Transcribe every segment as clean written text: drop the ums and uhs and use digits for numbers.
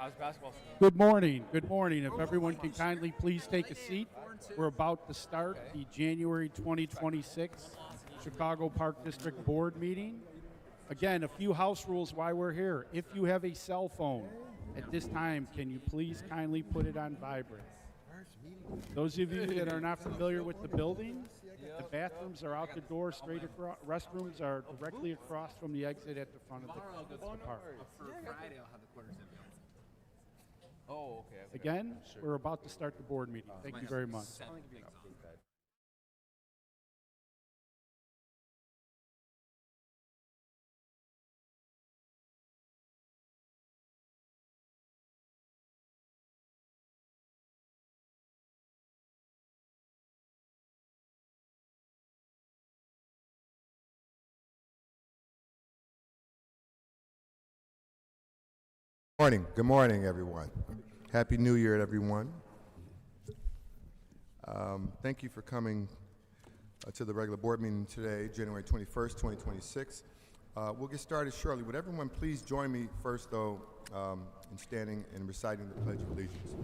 How's basketball season? Good morning. Good morning. If everyone can kindly please take a seat. We're about to start the January 2026 Chicago Park District Board meeting. Again, a few house rules why we're here. If you have a cell phone at this time, can you please kindly put it on vibrate? Those of you that are not familiar with the building, the bathrooms are out the door straight across. Restrooms are directly across from the exit at the front of the park. For Friday, I'll have the quarters in. Oh, okay. Again, we're about to start the board meeting. Thank you very much. Morning. Good morning, everyone. Happy New Year, everyone. Thank you for coming to the regular board meeting today, January 21st, 2026. We'll get started shortly. Would everyone please join me first, though, in standing and reciting the Pledge of Allegiance.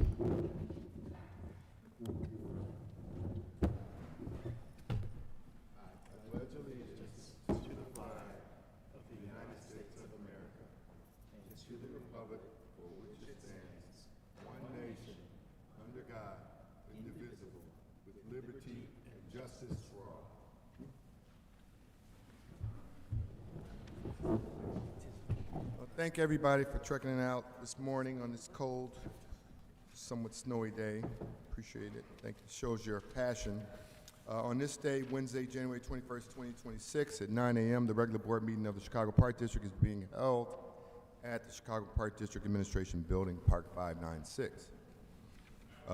Thank everybody for trekking out this morning on this cold, somewhat snowy day. Appreciate it. Thank you. Shows your passion. On this day, Wednesday, January 21st, 2026, at 9 a.m., the regular board meeting of the Chicago Park District is being held at the Chicago Park District Administration Building, Park 596,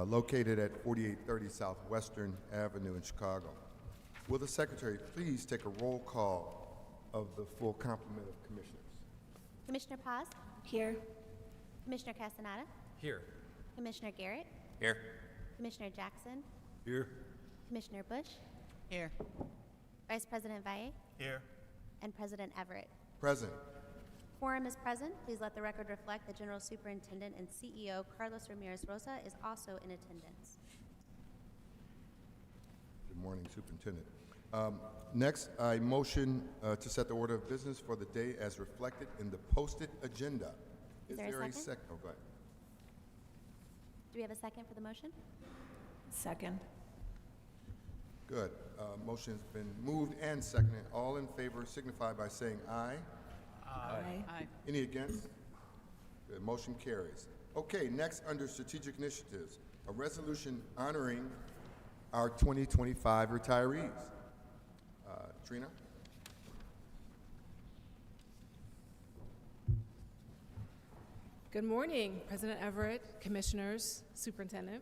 located at 4830 Southwestern Avenue in Chicago. Will the Secretary please take a roll call of the full complement of commissioners? Commissioner Paz? Here. Commissioner Castaneda? Here. Commissioner Garrett? Here. Commissioner Jackson? Here. Commissioner Bush? Here. Vice President Valle? Here. And President Everett. Present. Quorum is present. Please let the record reflect the General Superintendent and CEO, Carlos Ramirez Rosa, is also in attendance. Good morning, Superintendent. Next, I motion to set the order of business for the day as reflected in the posted agenda. Is there a second? Oh, go ahead. Do we have a second for the motion? Second. Good. Motion's been moved and seconded. All in favor signify by saying aye. Aye. Any against? The motion carries. Okay, next under strategic initiatives, a resolution honoring our 2025 retirees. Trina? Good morning, President Everett, Commissioners, Superintendent.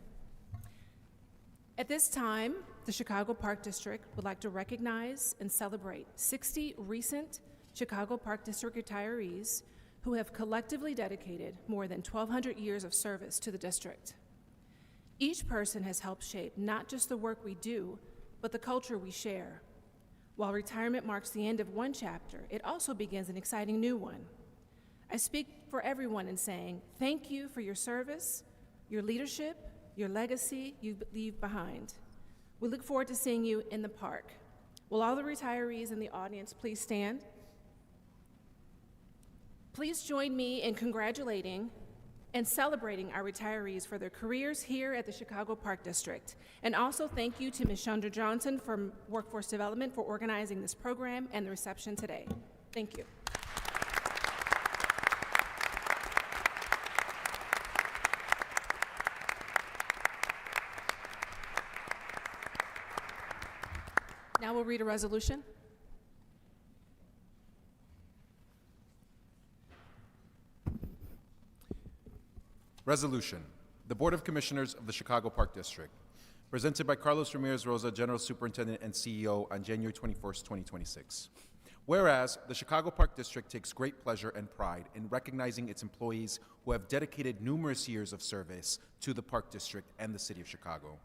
At this time, the Chicago Park District would like to recognize and celebrate 60 recent Chicago Park District retirees who have collectively dedicated more than 1,200 years of service to the district. Each person has helped shape not just the work we do, but the culture we share. While retirement marks the end of one chapter, it also begins an exciting new one. I speak for everyone in saying thank you for your service, your leadership, your legacy you leave behind. We look forward to seeing you in the park. Will all the retirees in the audience please stand? Please join me in congratulating and celebrating our retirees for their careers here at the Chicago Park District. And also thank you to Ms. Chandra Johnson from Workforce Development for organizing this program and the reception today. Thank you. Now we'll read a resolution. Resolution. The Board of Commissioners of the Chicago Park District, presented by Carlos Ramirez Rosa, General Superintendent and CEO, on January 21st, 2026. Whereas the Chicago Park District takes great pleasure and pride in recognizing its employees who have dedicated numerous years of service to the Park District and the City of Chicago.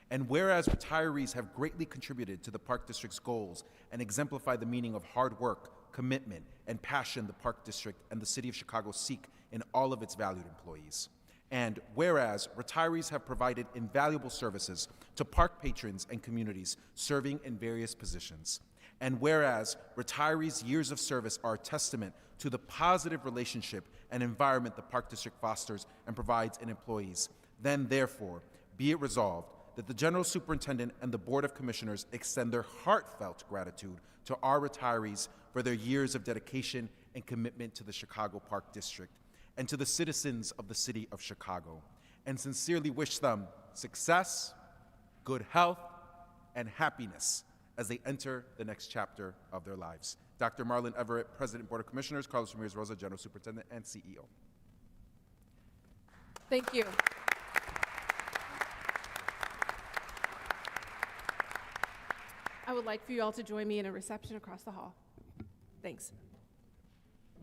And whereas retirees have greatly contributed to the Park District's goals and exemplify the meaning of hard work, commitment, and passion the Park District and the City of Chicago seek in all of its valued employees. And whereas retirees have provided invaluable services to park patrons and communities serving in various positions. And whereas retirees' years of service are a testament to the positive relationship and environment the Park District fosters and provides in employees, then therefore be it resolved that the General Superintendent and the Board of Commissioners extend their heartfelt gratitude to our retirees for their years of dedication and commitment to the Chicago Park District and to the citizens of the City of Chicago, and sincerely wish them success, good health, and happiness as they enter the next chapter of their lives. Dr. Marlon Everett, President, Board of Commissioners, Carlos Ramirez Rosa, General Superintendent and CEO. Thank you. I would like for you all to join me in a reception across the hall. Thanks.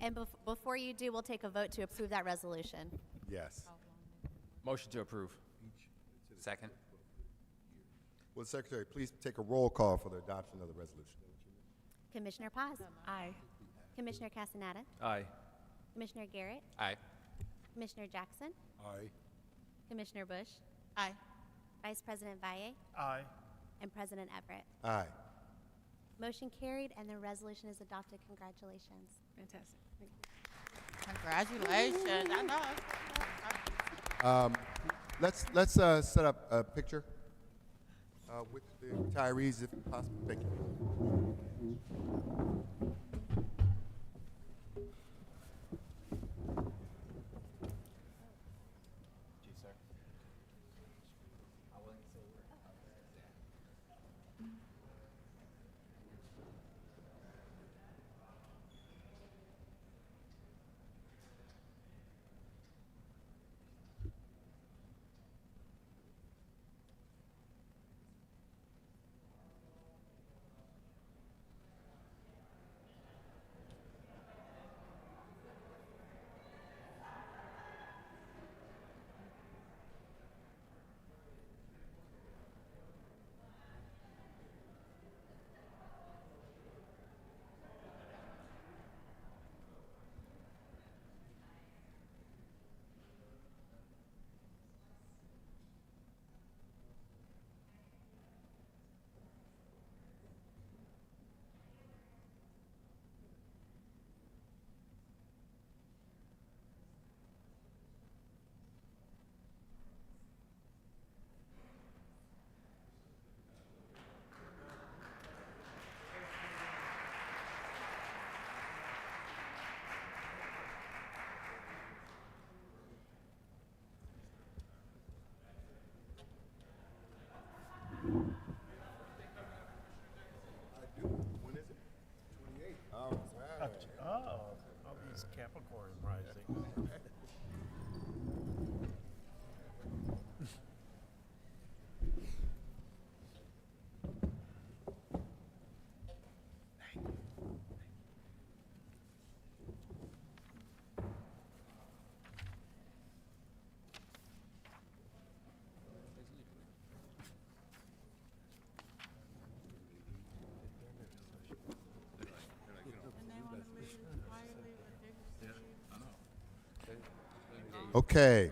And before you do, we'll take a vote to approve that resolution. Yes. Motion to approve. Second. Will the Secretary please take a roll call for the adoption of the resolution? Commissioner Paz. Aye. Commissioner Castaneda. Aye. Commissioner Garrett. Aye. Commissioner Jackson. Aye. Commissioner Bush. Aye. Vice President Valle. Aye. And President Everett. Aye. Motion carried, and the resolution is adopted. Congratulations. Fantastic. Congratulations. I know. Let's set up a picture with the retirees if possible. Thank you. When is it? 28. Oh, wow. Oh, all these Capricorn rising. Okay.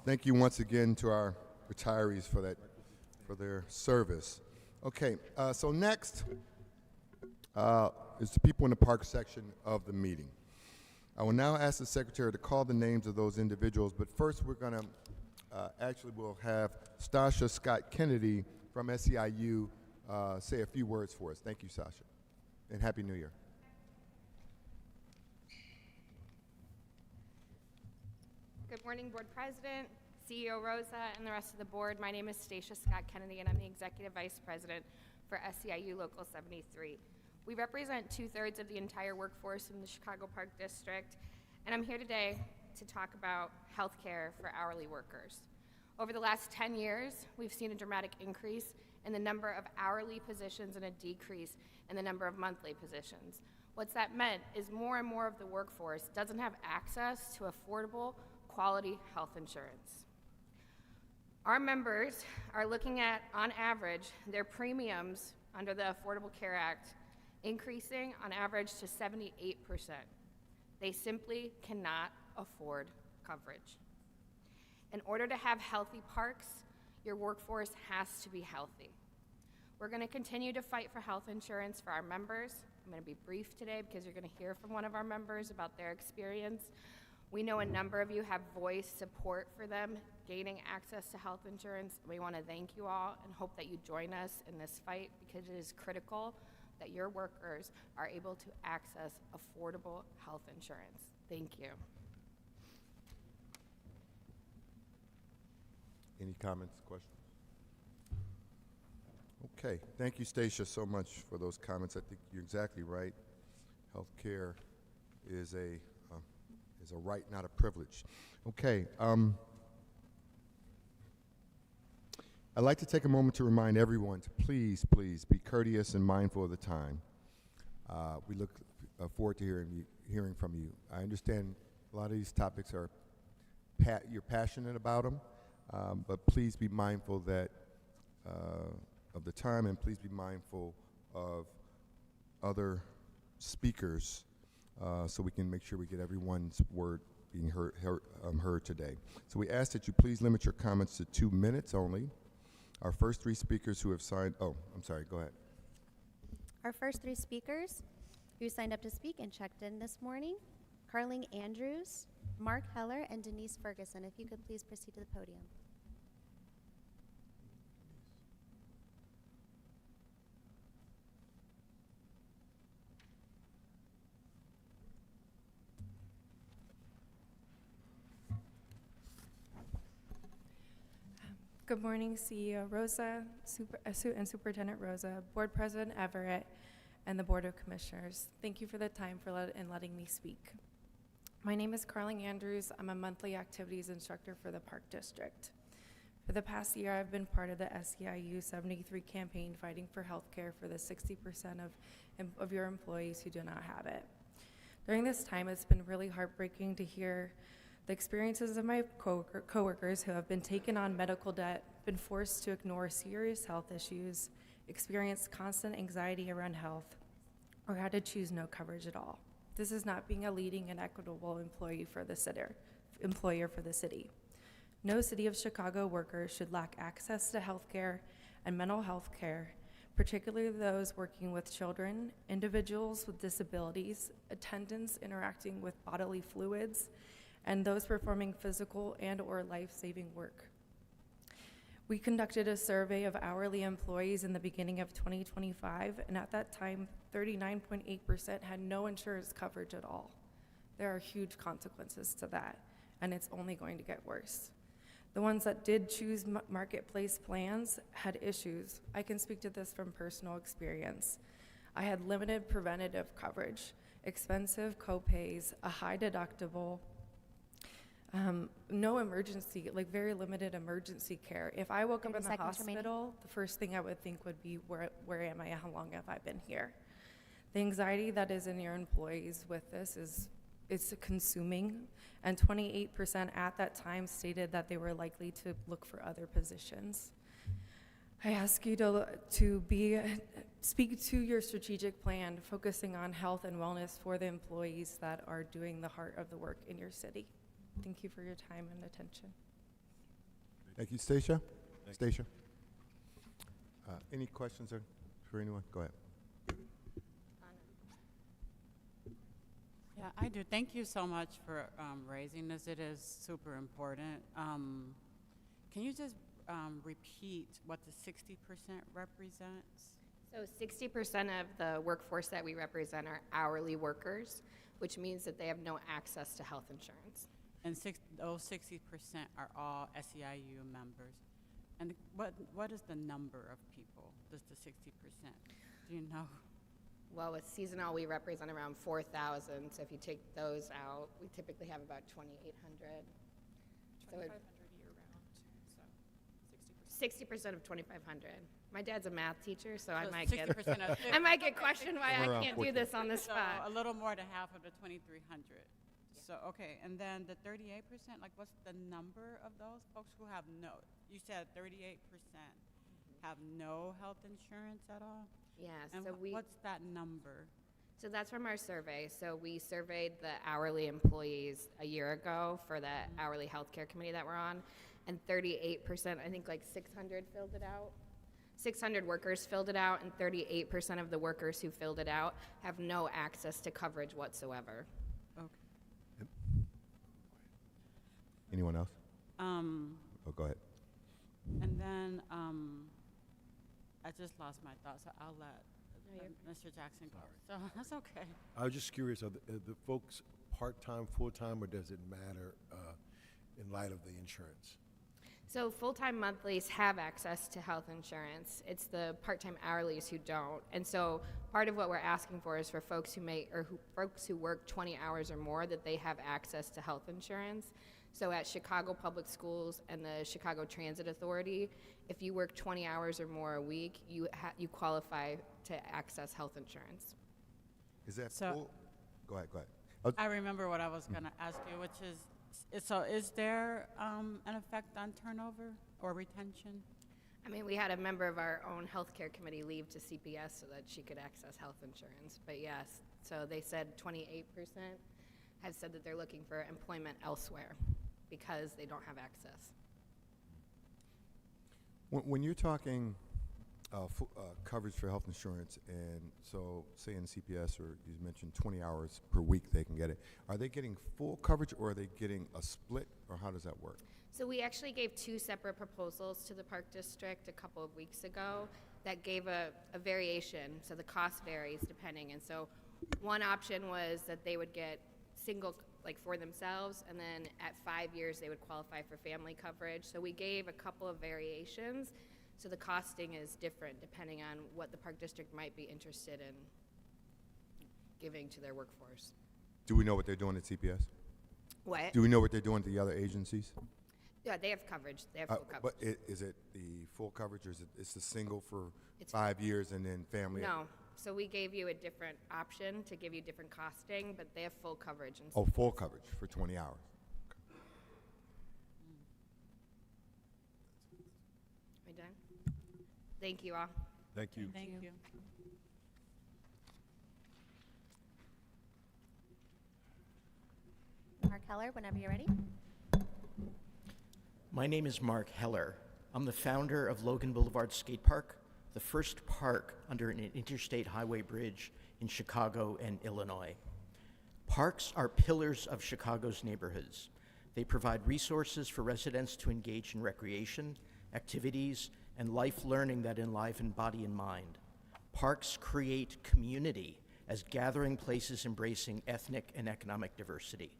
Thank you once again to our retirees for their service. Okay, so next is the people in the park section of the meeting. I will now ask the secretary to call the names of those individuals, but first we're going to we'll have Stasha Scott Kennedy from SEIU say a few words for us. Thank you, Sasha, and Happy New Year. Good morning, Board President, CEO Rosa, and the rest of the board. My name is Stacia Scott Kennedy, and I'm the Executive Vice President for SEIU Local 73. We represent 2/3 of the entire workforce in the Chicago Park District, and I'm here today to talk about health care for hourly workers. Over the last 10 years, we've seen a dramatic increase in the number of hourly positions and a decrease in the number of monthly positions. What's that meant is more and more of the workforce doesn't have access to affordable, quality health insurance. Our members are looking at, on average, their premiums under the Affordable Care Act increasing on average to 78%. They simply cannot afford coverage. In order to have healthy parks, your workforce has to be healthy. We're going to continue to fight for health insurance for our members. I'm going to be brief today because you're going to hear from one of our members about their experience. We know a number of you have voiced support for them gaining access to health insurance. We want to thank you all and hope that you join us in this fight because it is critical that your workers are able to access affordable health insurance. Thank you. Any comments, questions? Okay, thank you, Stacia, so much for those comments. I think you're exactly right. Healthcare is a right, not a privilege. Okay, I'd like to take a moment to remind everyone to please be courteous and mindful of the time. We look forward to hearing from you. I understand a lot of these topics are you're passionate about them, but please be mindful that of the time, and please be mindful of other speakers so we can make sure we get everyone's word being heard today. So we ask that you please limit your comments to 2 minutes only. Our first 3 speakers who have signed, oh, I'm sorry, go ahead. Our first 3 speakers who signed up to speak and checked in this morning, Carling Andrews, Mark Heller, and Denise Ferguson. If you could please proceed to the podium. Good morning, CEO Rosa, and Superintendent Rosa, Board President Everett, and the Board of Commissioners. Thank you for the time and letting me speak. My name is Carling Andrews. I'm a monthly activities instructor for the Park District. For the past year, I've been part of the SEIU 73 campaign fighting for health care for the 60% of your employees who do not have it. During this time, it's been really heartbreaking to hear the experiences of my coworkers who have been taken on medical debt, been forced to ignore serious health issues, experienced constant anxiety around health, or had to choose no coverage at all. This is not being a leading and equitable employer for the city. No City of Chicago worker should lack access to health care and mental health care, particularly those working with children, individuals with disabilities, attendants interacting with bodily fluids, and those performing physical and/or life-saving work. We conducted a survey of hourly employees in the beginning of 2025, and at that time, 39.8% had no insurance coverage at all. There are huge consequences to that, and it's only going to get worse. The ones that did choose marketplace plans had issues. I can speak to this from personal experience. I had limited preventative coverage, expensive co-pays, a high deductible, no emergency, like very limited emergency care. If I woke up in the hospital, the first thing I would think would be, where am I? How long have I been here? The anxiety that is in your employees with this it's consuming, and 28% at that time stated that they were likely to look for other positions. I ask you to speak to your strategic plan, focusing on health and wellness for the employees that are doing the heart of the work in your city. Thank you for your time and attention. Thank you, Stacia. Stacia. Any questions for anyone? Go ahead. Yeah, I do. Thank you so much for raising this. It is super important. Can you just repeat what the 60% represents? So 60% of the workforce that we represent are hourly workers, which means that they have no access to health insurance. And those 60% are all SEIU members. And what is the number of people, just the 60%? Do you know? Well, with seasonal, we represent around 4,000. So if you take those out, we typically have about 2,800. 2,500 year round, so 60% of 2,500. My dad's a math teacher, so I So might get 60% of I might get questioned why We're I around can't do 14. this on the So spot. a little more than half of the 2,300. So, okay, and then the 38%, like what's the number of those folks who have no, you said 38% have no health insurance at all? Yeah, And so what's that number? So that's from our survey. So we surveyed the hourly employees a year ago for the hourly healthcare committee that we're on, and 38%, I think like 600 filled it out. 600 workers filled it out, and 38% of the workers who filled it out have no access to coverage whatsoever. Okay. Anyone else? Um, Oh, go ahead. and then, I just lost my thought, so I'll let Mr. Jackson go. So that's okay. I was just curious, are the folks part-time, full-time, or does it matter in light of the insurance? So full-time monthlies have access to health insurance. It's the part-time hourlies who don't. And so part of what we're asking for is for folks who work 20 hours or more, that they have access to health insurance. So at Chicago Public Schools and the Chicago Transit Authority, if you work 20 hours or more a week, you qualify to access health insurance. Is that So- full? Go ahead. I remember what I was going to ask you, which is there an effect on turnover or retention? I mean, we had a member of our own healthcare committee leave to CPS so that she could access health insurance. But yes, so they said 28% have said that they're looking for employment elsewhere because they don't have access. When you're talking coverage for health insurance, and so say in CPS, or you mentioned 20 hours per week they can get it, are they getting full coverage or are they getting a split, or how does that work? So we actually gave 2 separate proposals to the Park District a couple of weeks ago that gave a variation. So the cost varies depending. And so one option was that they would get single, like for themselves, and then at 5 years they would qualify for family coverage. So we gave a couple of variations. So the costing is different depending on what the Park District might be interested in giving to their workforce. Do we know what they're doing at CPS? What? Do we know what they're doing at the other agencies? Yeah, they have coverage. They have full coverage. But is it the full coverage, or is it's the single for It's- 5 years and then family? No. So we gave you a different option to give you different costing, but they have full coverage. And Oh, full coverage for 20 hours. Are we done? Thank you all. Thank you. Thank you. Mark Heller, whenever you're ready. My name is Mark Heller. I'm the founder of Logan Boulevard Skate Park, the first park under an interstate highway bridge in Chicago and Illinois. Parks are pillars of Chicago's neighborhoods. They provide resources for residents to engage in recreation, activities, and life learning that enliven body and mind. Parks create community as gathering places embracing ethnic and economic diversity.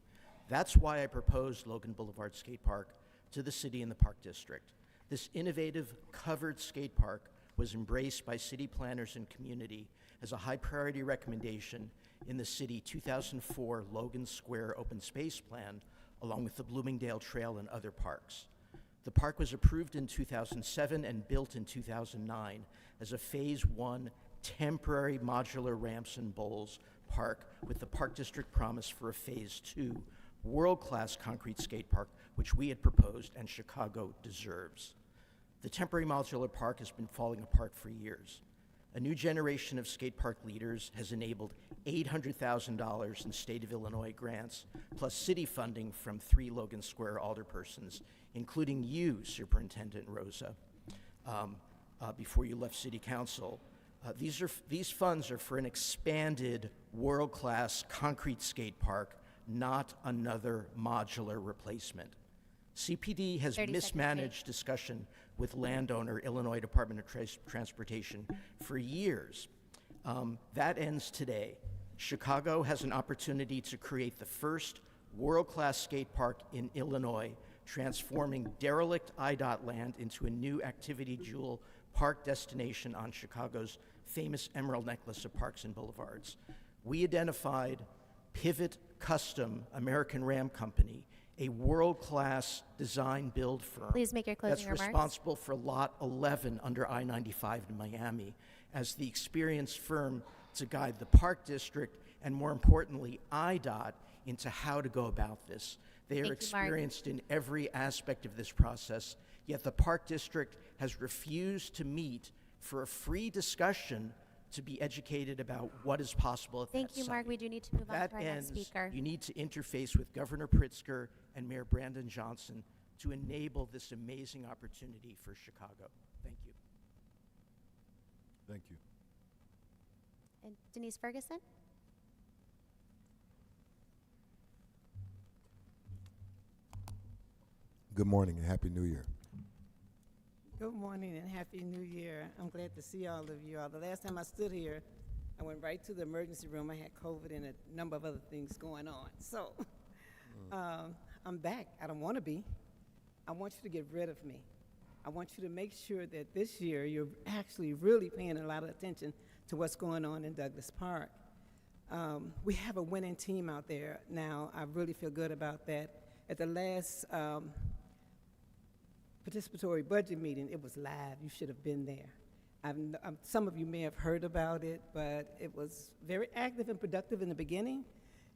That's why I proposed Logan Boulevard Skate Park to the city and the Park District. This innovative covered skate park was embraced by city planners and community as a high priority recommendation in the city 2004 Logan Square Open Space Plan, along with the Bloomingdale Trail and other parks. The park was approved in 2007 and built in 2009 as a Phase 1 temporary modular ramps and bowls park, with the Park District promise for a Phase 2 world-class concrete skate park, which we had proposed and Chicago deserves. The temporary modular park has been falling apart for years. A new generation of skate park leaders has enabled $800,000 in state of Illinois grants, plus city funding from 3 Logan Square alderpersons, including you, Superintendent Rosa, before you left City Council. These funds are for an expanded, world-class concrete skate park, not another modular replacement. CPD has 30 seconds, mismanaged discussion with landowner Illinois Department of Transportation for years. That ends today. Chicago has an opportunity to create the first world-class skate park in Illinois, transforming derelict IDOT land into a new activity jewel park destination on Chicago's famous emerald necklace of parks and boulevards. We identified Pivot Custom American Ram Company, a world-class design-build firm Please make your closing that's remarks. responsible for Lot 11 under I-95 in Miami, as the experienced firm to guide the Park District and, more importantly, IDOT into how to go about this. They Thank are you, Mark. experienced in every aspect of this process, yet the Park District has refused to meet for a free discussion to be educated about what is possible at Thank that you, site. Mark. We do need to move on That to our next ends, speaker. you need to interface with Governor Pritzker and Mayor Brandon Johnson to enable this amazing opportunity for Chicago. Thank you. Thank you. And Denise Ferguson? Good morning and Happy New Year. Good morning and Happy New Year. I'm glad to see all of you all. The last time I stood here, I went right to the emergency room. I had COVID and a number of other things going on. So I'm back. I don't want to be. I want you to get rid of me. I want you to make sure that this year you're actually really paying a lot of attention to what's going on in Douglas Park. We have a winning team out there now. I really feel good about that. At the last participatory budget meeting, it was live. You should have been there. Some of you may have heard about it, but it was very active and productive in the beginning.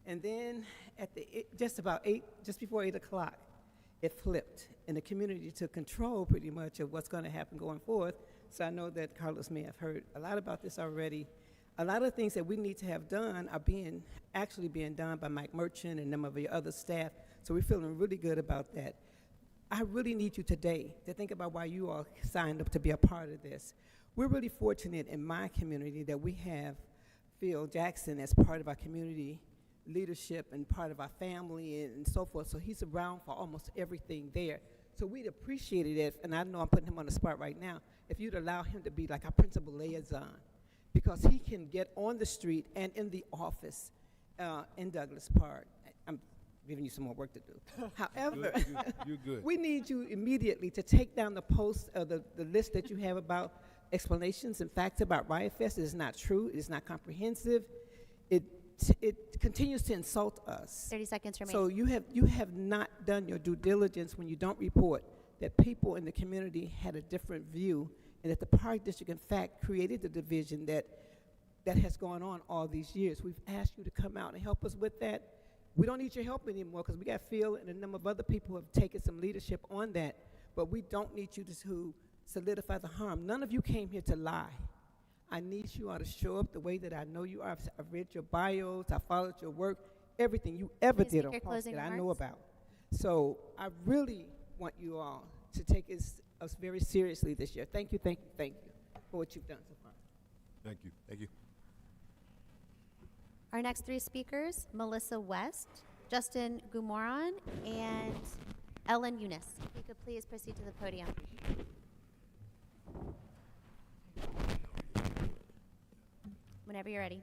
And then at just before 8 o'clock, it flipped, and the community took control pretty much of what's going to happen going forth. So I know that Carlos may have heard a lot about this already. A lot of things that we need to have done are actually being done by Mike Merchant and some of your other staff. So we're feeling really good about that. I really need you today to think about why you all signed up to be a part of this. We're really fortunate in my community that we have Phil Jackson as part of our community leadership and part of our family and so forth. So he's around for almost everything there. So we'd appreciate it if, and I know I'm putting him on the spot right now, if you'd allow him to be like our principal liaison, because he can get on the street and in the office in Douglas Park. I'm giving you some more work to do. However, You're good. we need you immediately to take down the post, the list that you have about explanations and facts about Riot Fest. It is not true. It is not comprehensive. It continues to insult us. 30 seconds remaining. So you have not done your due diligence when you don't report that people in the community had a different view, and that the Park District, in fact, created the division that has gone on all these years. We've asked you to come out and help us with that. We don't need your help anymore because we got Phil and a number of other people who have taken some leadership on that, but we don't need you to solidify the harm. None of you came here to lie. I need you all to show up the way that I know you are. I've read your bios, I followed your work, everything you ever Please did make on your Parks closing that I know remarks. about. So I really want you all to take us very seriously this year. Thank you for what you've done so far. Thank you. Thank you. Our next three speakers, Melissa West, Justin Gumoran, and Ellen Eunice. If you could please proceed to the podium. Whenever you're ready.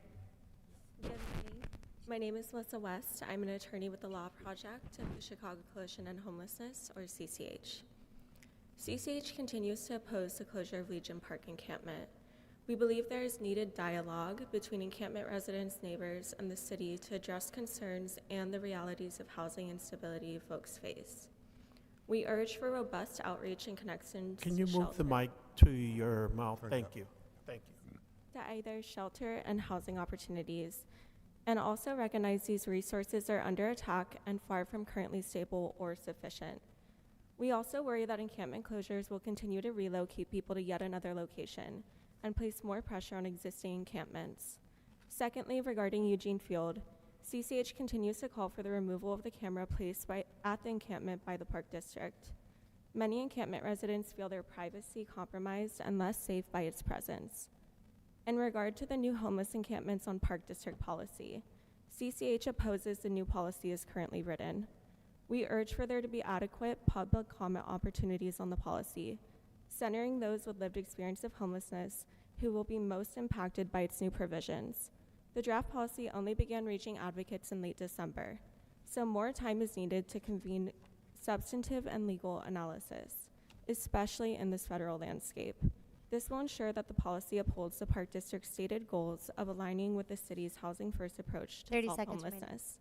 Good morning. My name is Melissa West. I'm an attorney with the Law Project of the Chicago Coalition on Homelessness, or CCH. CCH continues to oppose the closure of Legion Park encampment. We believe there is needed dialogue between encampment residents, neighbors, and the city to address concerns and the realities of housing instability folks face. We urge for robust outreach and connections Can you to move the shelter. mic to your mouth? Thank you. Thank you. To either shelter and housing opportunities, and also recognize these resources are under attack and far from currently stable or sufficient. We also worry that encampment closures will continue to relocate people to yet another location and place more pressure on existing encampments. Secondly, regarding Eugene Field, CCH continues to call for the removal of the camera placed at the encampment by the Park District. Many encampment residents feel their privacy compromised and less safe by its presence. In regard to the new homeless encampments on Park District policy, CCH opposes the new policy as currently written. We urge for there to be adequate public comment opportunities on the policy, centering those with lived experience of homelessness who will be most impacted by its new provisions. The draft policy only began reaching advocates in late December, so more time is needed to convene substantive and legal analysis, especially in this federal landscape. This will ensure that the policy upholds the Park District's stated goals of aligning with the city's housing-first approach to 30 solve seconds remaining. homelessness.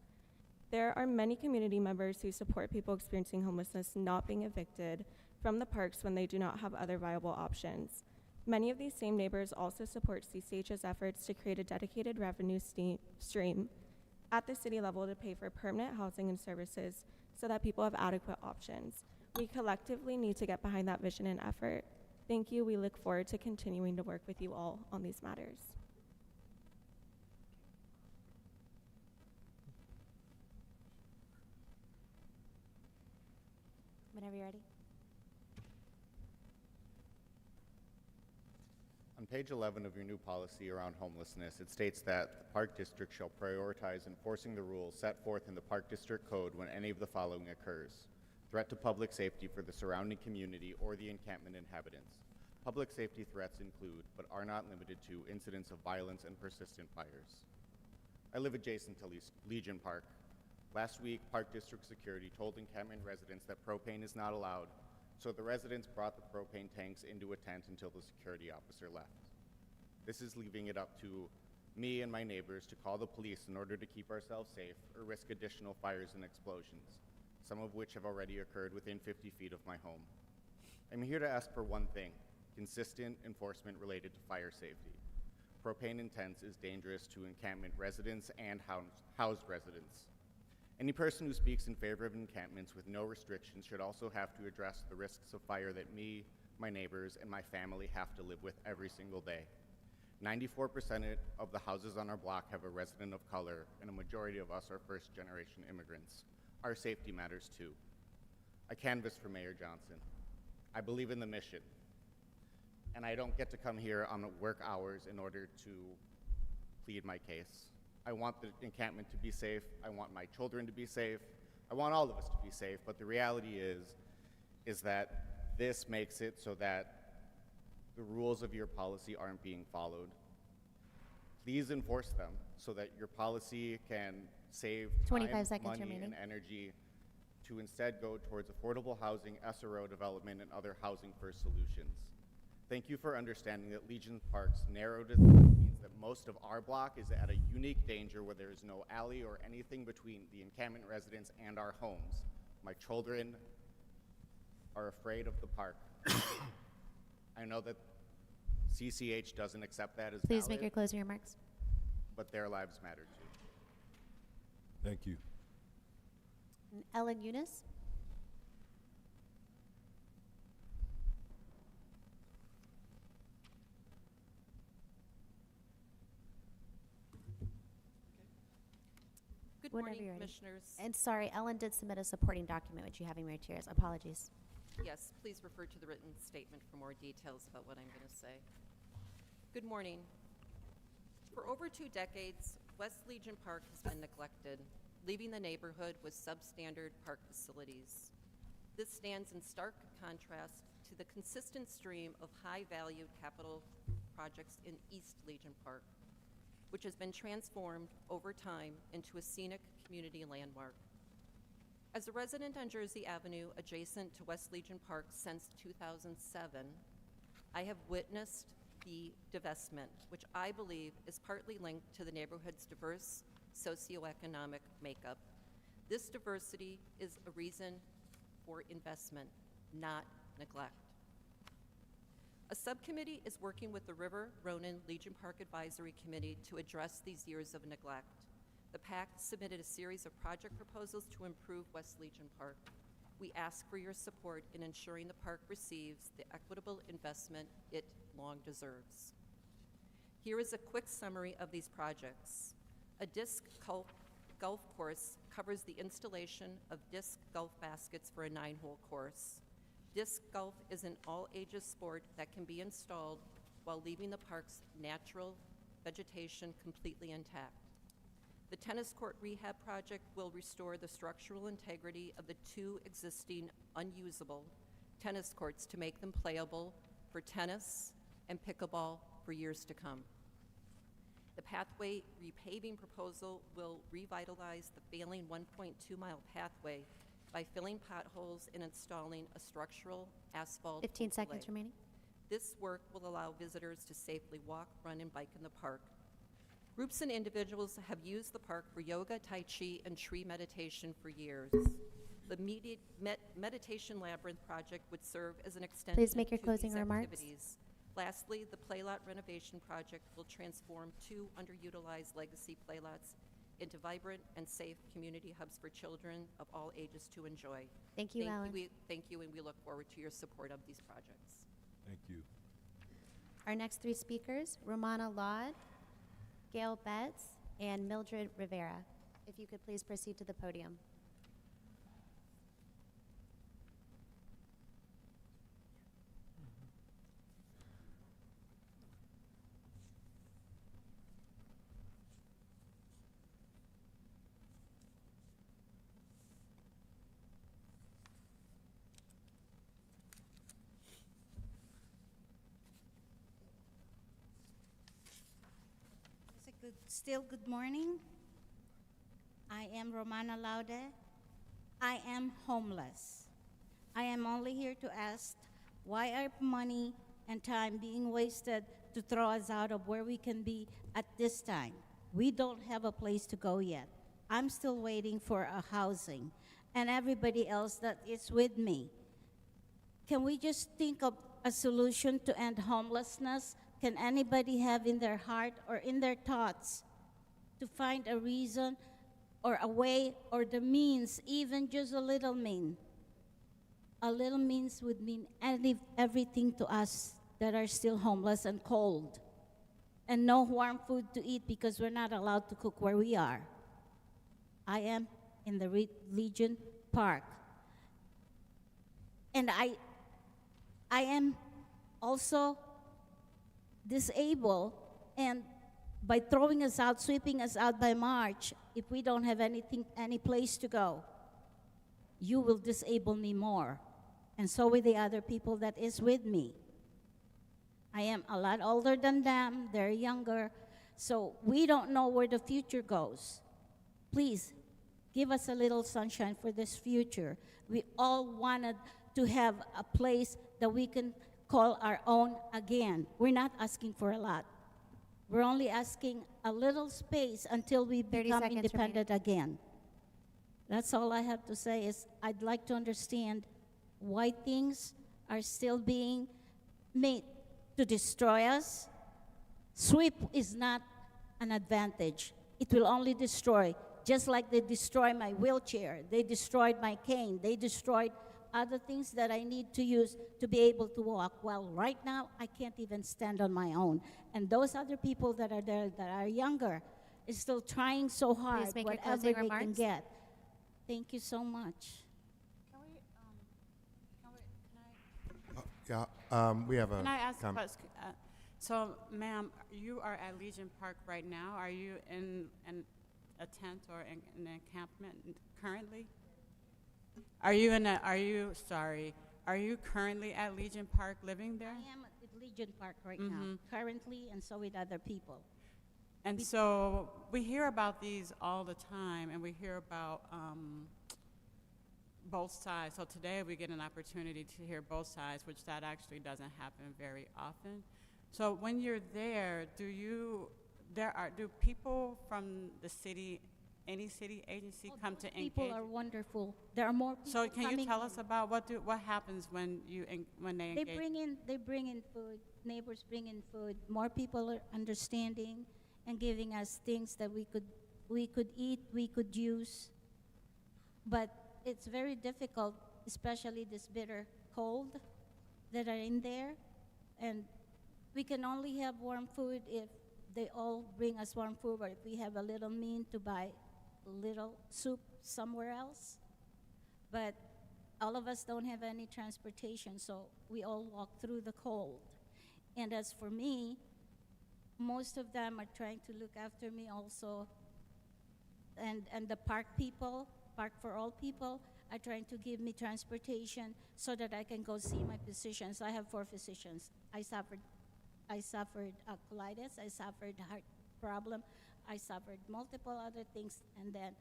There are many community members who support people experiencing homelessness not being evicted from the parks when they do not have other viable options. Many of these same neighbors also support CCH's efforts to create a dedicated revenue stream at the city level to pay for permanent housing and services so that people have adequate options. We collectively need to get behind that vision and effort. Thank you. We look forward to continuing to work with you all on these matters. page 11 of your new policy around homelessness, it states that the Park District shall prioritize enforcing the rules set forth in the Park District Code when any of the following occurs: threat to public safety for the surrounding community or the encampment inhabitants. Public safety threats include, but are not limited to, incidents of violence and persistent fires. I live adjacent to Legion Park. Last week, Park District Security told encampment residents that propane is not allowed, so the residents brought the propane tanks into a tent until the security officer left. This is leaving it up to me and my neighbors to call the police in order to keep ourselves safe or risk additional fires and explosions, some of which have already occurred within 50 feet of my home. I'm here to ask for one thing: consistent enforcement related to fire safety. Propane in tents is dangerous to encampment residents and housed residents. Any person who speaks in favor of encampments with no restrictions should also have to address the risks of fire that me, my neighbors, and my family have to live with every single day. 94% of the houses on our block have a resident of color, and a majority of us are first-generation immigrants. Our safety matters too. I canvassed for Mayor Johnson. I believe in the mission, and I don't get to come here on work hours in order to plead my case. I want the encampment to be safe. I want my children to be safe. I want all of us to be safe, but the reality is that this makes it so that the rules of your policy aren't being followed. Please enforce them so that your policy can save 25 time, seconds money, remaining. and energy to instead go towards affordable housing, SRO development, and other housing-first solutions. Thank you for understanding that Legion Park's narrow design means that most of our block is at a unique danger where there is no alley or anything between the encampment residents and our homes. My children are afraid of the park. I know that CCH doesn't accept that as Please valid, make your closing remarks. but their lives matter too. Thank you. And Ellen Eunice. Good Whenever morning, you're ready. Commissioners. And sorry, Ellen did submit a supporting document, which you have in your chairs. Apologies. Yes, please refer to the written statement for more details about what I'm going to say. Good morning. For over 2 decades, West Legion Park has been neglected, leaving the neighborhood with substandard park facilities. This stands in stark contrast to the consistent stream of high-value capital projects in East Legion Park, which has been transformed over time into a scenic community landmark. As a resident on Jersey Avenue adjacent to West Legion Park since 2007, I have witnessed the divestment, which I believe is partly linked to the neighborhood's diverse socioeconomic makeup. This diversity is a reason for investment, not neglect. A subcommittee is working with the River Ronan Legion Park Advisory Committee to address these years of neglect. The PAC submitted a series of project proposals to improve West Legion Park. We ask for your support in ensuring the park receives the equitable investment it long deserves. Here is a quick summary of these projects. A disc golf course covers the installation of disc golf baskets for a 9-hole course. Disc golf is an all-ages sport that can be installed while leaving the park's natural vegetation completely intact. The tennis court rehab project will restore the structural integrity of the 2 existing unusable tennis courts to make them playable for tennis and pickleball for years to come. The pathway repaving proposal will revitalize the failing 1.2-mile pathway by filling potholes and installing a structural asphalt 15 overlay. seconds remaining. This work will allow visitors to safely walk, run, and bike in the park. Groups and individuals have used the park for yoga, tai chi, and tree meditation for years. The meditation labyrinth project would serve as an extension Please make your to closing these remarks. activities. Lastly, the playlot renovation project will transform 2 underutilized legacy playlots into vibrant and safe community hubs for children of all ages to enjoy. Thank you, Ellen. Thank you, and we look forward to your support of these projects. Thank you. Our next 3 speakers, Romana Laud, Gail Betts, and Mildred Rivera. If you could please proceed to the podium. Good morning. I am Romana Laude. I am homeless. I am only here to ask why are money and time being wasted to throw us out of where we can be at this time. We don't have a place to go yet. I'm still waiting for a housing and everybody else that is with me. Can we just think of a solution to end homelessness? Can anybody have in their heart or in their thoughts to find a reason or a way or the means, even just a little mean? A little means would mean everything to us that are still homeless and cold. And no warm food to eat because we're not allowed to cook where we are. I am in the Legion Park. And I am also disabled, and by throwing us out, sweeping us out by March, if we don't have any place to go, you will disable me more. And so will the other people that is with me. I am a lot older than them, they're younger, so we don't know where the future goes. Please, give us a little sunshine for this future. We all wanted to have a place that we can call our own again. We're not asking for a lot. We're only asking a little space until we 30 become seconds independent again. That's all I have to say is I'd like to understand why things are still being made to destroy us. Sweep is not an advantage. It will only destroy, just like they destroyed my wheelchair, they destroyed my cane, they destroyed other things that I need to use to be able to walk. Well, right now, I can't even stand on my own. And those other people that are there that are younger is still trying so hard, Please make your whatever closing they can remarks. get. Thank you so much. We have a Can I ask a comment. question? So, ma'am, you are at Legion Park right now. Are you in a tent or in an encampment currently? Are you currently at Legion Park living there? I am at Legion Park right now, currently, and so with other people. And so we hear about these all the time, and we hear about both sides. So today we get an opportunity to hear both sides, which that actually doesn't happen very often. So when you're there, do people from the city, any city agency, come to engage? People are wonderful. There are more people So can you coming tell in. us about what happens when they They engage? bring in food. Neighbors bring in food. More people are understanding and giving us things that we could eat, we could use. But it's very difficult, especially this bitter cold that are in there. And we can only have warm food if they all bring us warm food, or if we have a little mean to buy little soup somewhere else. But all of us don't have any transportation, so we all walk through the cold. And as for me, most of them are trying to look after me also. And the park people, Park for All people, are trying to give me transportation so that I can go see my physicians. I have 4 physicians. I suffered colitis, I suffered heart problem, I suffered multiple other things, and then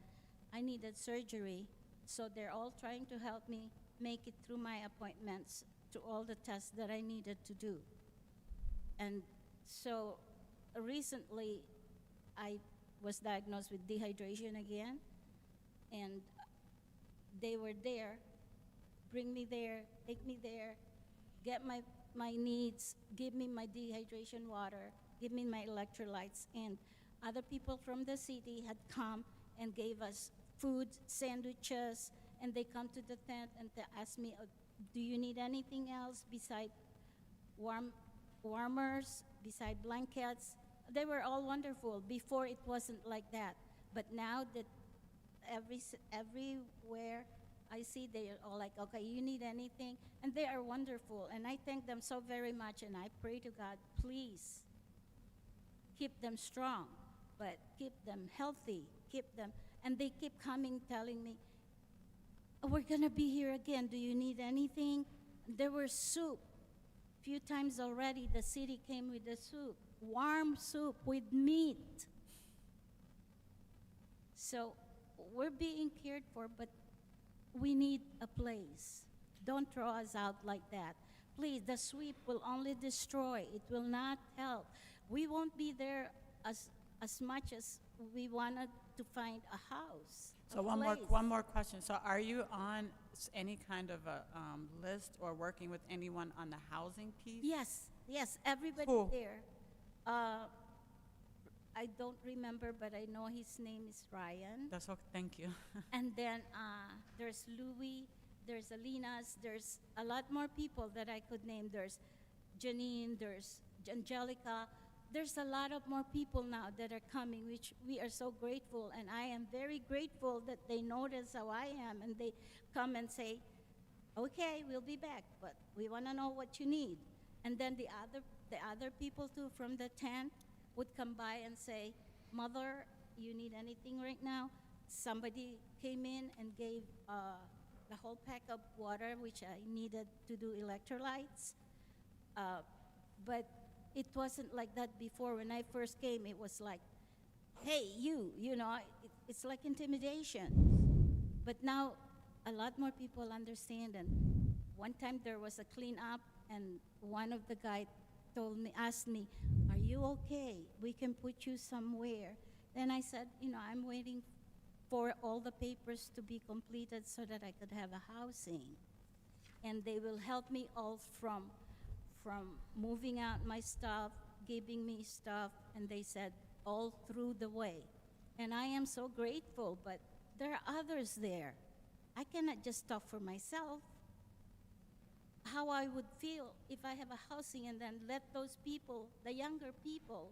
I needed surgery. So they're all trying to help me make it through my appointments to all the tests that I needed to do. And so recently, I was diagnosed with dehydration again, and they were there, bring me there, take me there, get my needs, give me my dehydration water, give me my electrolytes, and other people from the city had come and gave us food, sandwiches, and they come to the tent and they ask me, do you need anything else beside warmers, beside blankets? They were all wonderful. Before it wasn't like that, but now that everywhere I see, they are all like, okay, you need anything? And they are wonderful, and I thank them so very much, and I pray to God, please keep them strong, but keep them healthy, keep them, and they keep coming telling me, oh, we're gonna be here again, do you need anything? There was soup. Few times already, the city came with the soup, warm soup with meat. So we're being cared for, but we need a place. Don't throw us out like that. Please, the sweep will only destroy. It will not help. We won't be there as much as we wanted to find a house. So a one place. more question. So are you on any kind of a list or working with anyone on the housing piece? Yes, everybody Who? there. I don't remember, but I know his name is Ryan. That's okay. Thank you. And then there's Louis, there's Alina's, there's a lot more people that I could name. There's Janine, there's Angelica. There's a lot of more people now that are coming, which we are so grateful. And I am very grateful that they notice how I am and they come and say, okay, we'll be back, but we want to know what you need. And then the other people too from the tent would come by and say, Mother, you need anything right now? Somebody came in and gave the whole pack of water, which I needed to do electrolytes. But it wasn't like that before. When I first came, it was like, hey, you know, it's like intimidation. But now a lot more people understand. And one time there was a cleanup, and one of the guys asked me, are you okay? We can put you somewhere. Then I said, you know, I'm waiting for all the papers to be completed so that I could have a housing. And they will help me all from moving out my stuff, giving me stuff, and they said all through the way. And I am so grateful, but there are others there. I cannot just talk for myself. How I would feel if I have a housing and then let those people, the younger people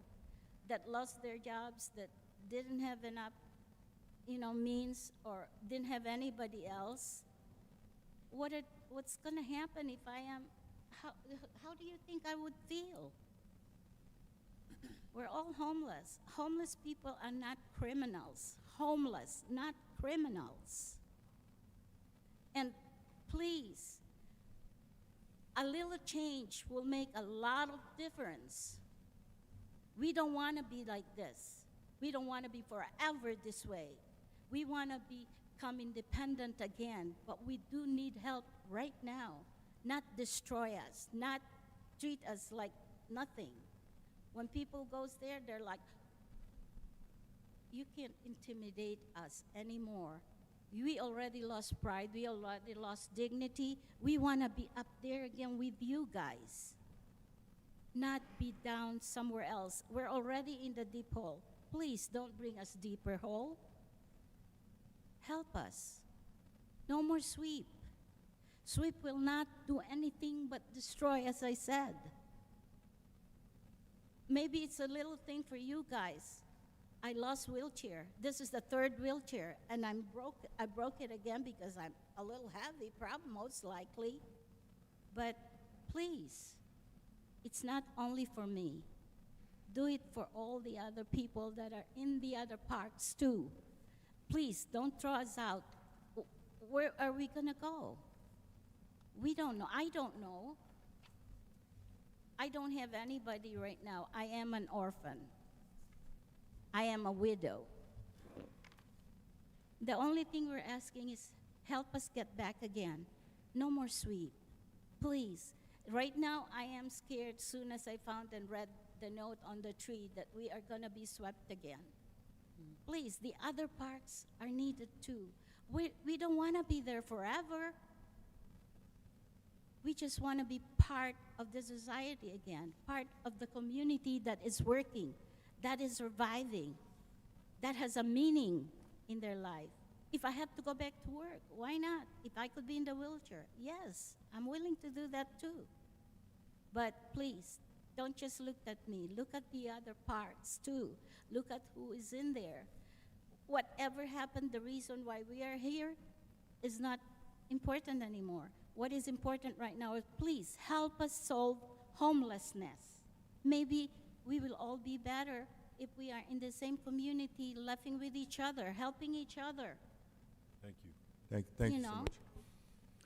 that lost their jobs, that didn't have enough, you know, means or didn't have anybody else, what's going to happen if I am, how do you think I would feel? We're all homeless. Homeless people are not criminals. Homeless, not criminals. And please, a little change will make a lot of difference. We don't want to be like this. We don't want to be forever this way. We want to become independent again, but we do need help right now. Not destroy us, not treat us like nothing. When people goes there, they're like, you can't intimidate us anymore. We already lost pride. We already lost dignity. We want to be up there again with you guys, not be down somewhere else. We're already in the deep hole. Please don't bring us deeper hole. Help us. No more sweep. Sweep will not do anything but destroy, as I said. Maybe it's a little thing for you guys. I lost wheelchair. This is the third wheelchair, and I broke it again because I'm a little heavy, probably most likely. But please, it's not only for me. Do it for all the other people that are in the other parks too. Please, don't throw us out. Where are we gonna go? We don't know. I don't know. I don't have anybody right now. I am an orphan. I am a widow. The only thing we're asking is help us get back again. No more sweep. Please. Right now, I am scared soon as I found and read the note on the tree that we are going to be swept again. Please, the other parks are needed too. We don't want to be there forever. We just want to be part of the society again, part of the community that is working, that is surviving, that has a meaning in their life. If I have to go back to work, why not? If I could be in the wheelchair, yes, I'm willing to do that too. But please, don't just look at me. Look at the other parts too. Look at who is in there. Whatever happened, the reason why we are here is not important anymore. What is important right now is please help us solve homelessness. Maybe we will all be better if we are in the same community, laughing with each other, helping each other. Thank you. Thank You you so know? much.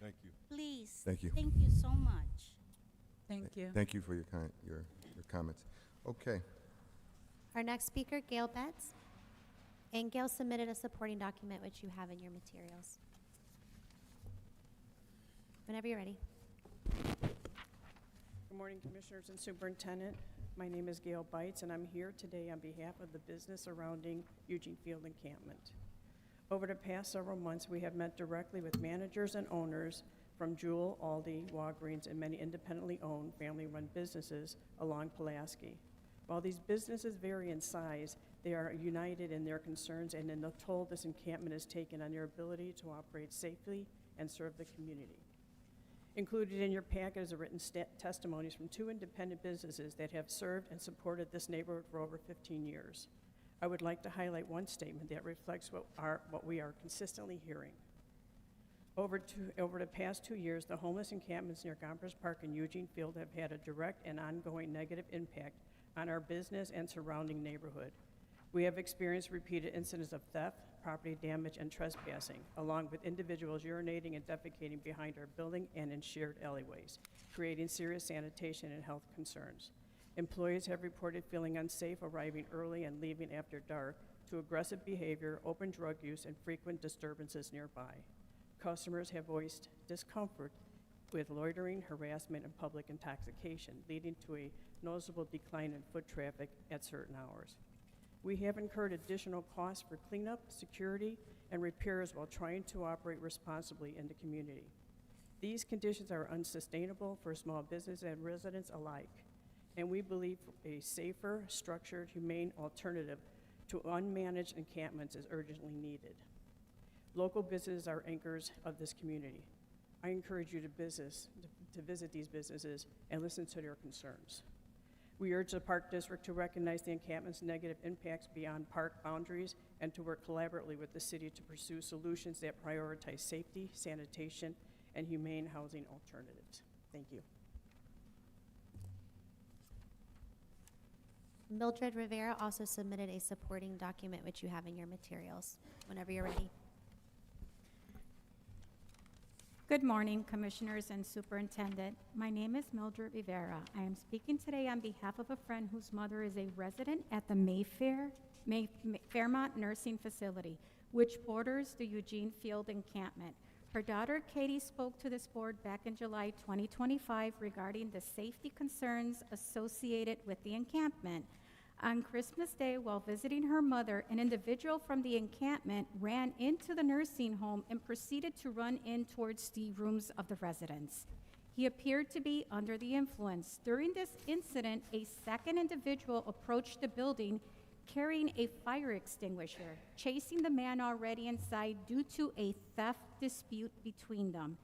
Thank you. Please. Thank you. Thank you so much. Thank you. Thank you for your comments. Okay. Our next speaker, Gail Betts. And Gail submitted a supporting document, which you have in your materials. Whenever you're ready. Good morning, Commissioners and Superintendent. My name is Gail Bites, and I'm here today on behalf of the business surrounding Eugene Field Encampment. Over the past several months, we have met directly with managers and owners from Jewel, Aldi, Walgreens, and many independently owned, family-run businesses along Pulaski. While these businesses vary in size, they are united in their concerns and in the toll this encampment has taken on their ability to operate safely and serve the community. Included in your packet is a written testimonies from 2 independent businesses that have served and supported this neighborhood for over 15 years. I would like to highlight one statement that reflects what we are consistently hearing. Over the past 2 years, the homeless encampments near Gompers Park and Eugene Field have had a direct and ongoing negative impact on our business and surrounding neighborhood. We have experienced repeated incidents of theft, property damage, and trespassing, along with individuals urinating and defecating behind our building and in shared alleyways, creating serious sanitation and health concerns. Employees have reported feeling unsafe arriving early and leaving after dark, to aggressive behavior, open drug use, and frequent disturbances nearby. Customers have voiced discomfort with loitering, harassment, and public intoxication, leading to a noticeable decline in foot traffic at certain hours. We have incurred additional costs for cleanup, security, and repairs while trying to operate responsibly in the community. These conditions are unsustainable for small business and residents alike, and we believe a safer, structured, humane alternative to unmanaged encampments is urgently needed. Local businesses are anchors of this community. I encourage you to visit these businesses and listen to their concerns. We urge the Park District to recognize the encampment's negative impacts beyond park boundaries and to work collaboratively with the city to pursue solutions that prioritize safety, sanitation, and humane housing alternatives. Thank you. Mildred Rivera also submitted a supporting document, which you have in your materials. Whenever you're ready. Good morning, Commissioners and Superintendent. My name is Mildred Rivera. I am speaking today on behalf of a friend whose mother is a resident at the Fairmont Nursing Facility, which borders the Eugene Field encampment. Her daughter, Katie, spoke to this board back in July 2025 regarding the safety concerns associated with the encampment. On Christmas Day, while visiting her mother, an individual from the encampment ran into the nursing home and proceeded to run in towards the rooms of the residents. He appeared to be under the influence. During this incident, a second individual approached the building carrying a fire extinguisher, chasing the man already inside due to a theft dispute between them.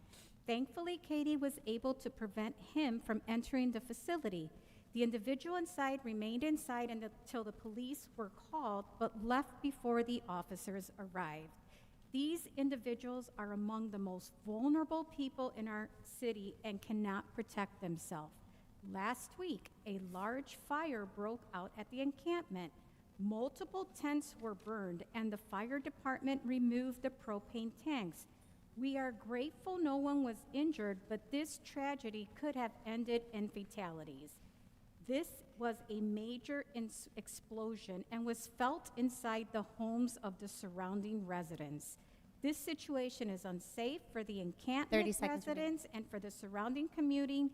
Thankfully, Katie was able to prevent him from entering the facility. The individual inside remained inside until the police were called, but left before the officers arrived. These individuals are among the most vulnerable people in our city and cannot protect themselves. Last week, a large fire broke out at the encampment. Multiple tents were burned, and the fire department removed the propane tanks. We are grateful no one was injured, but this tragedy could have ended in fatalities. This was a major explosion and was felt inside the homes of the surrounding residents. This situation is unsafe for the encampment residents and for the surrounding community.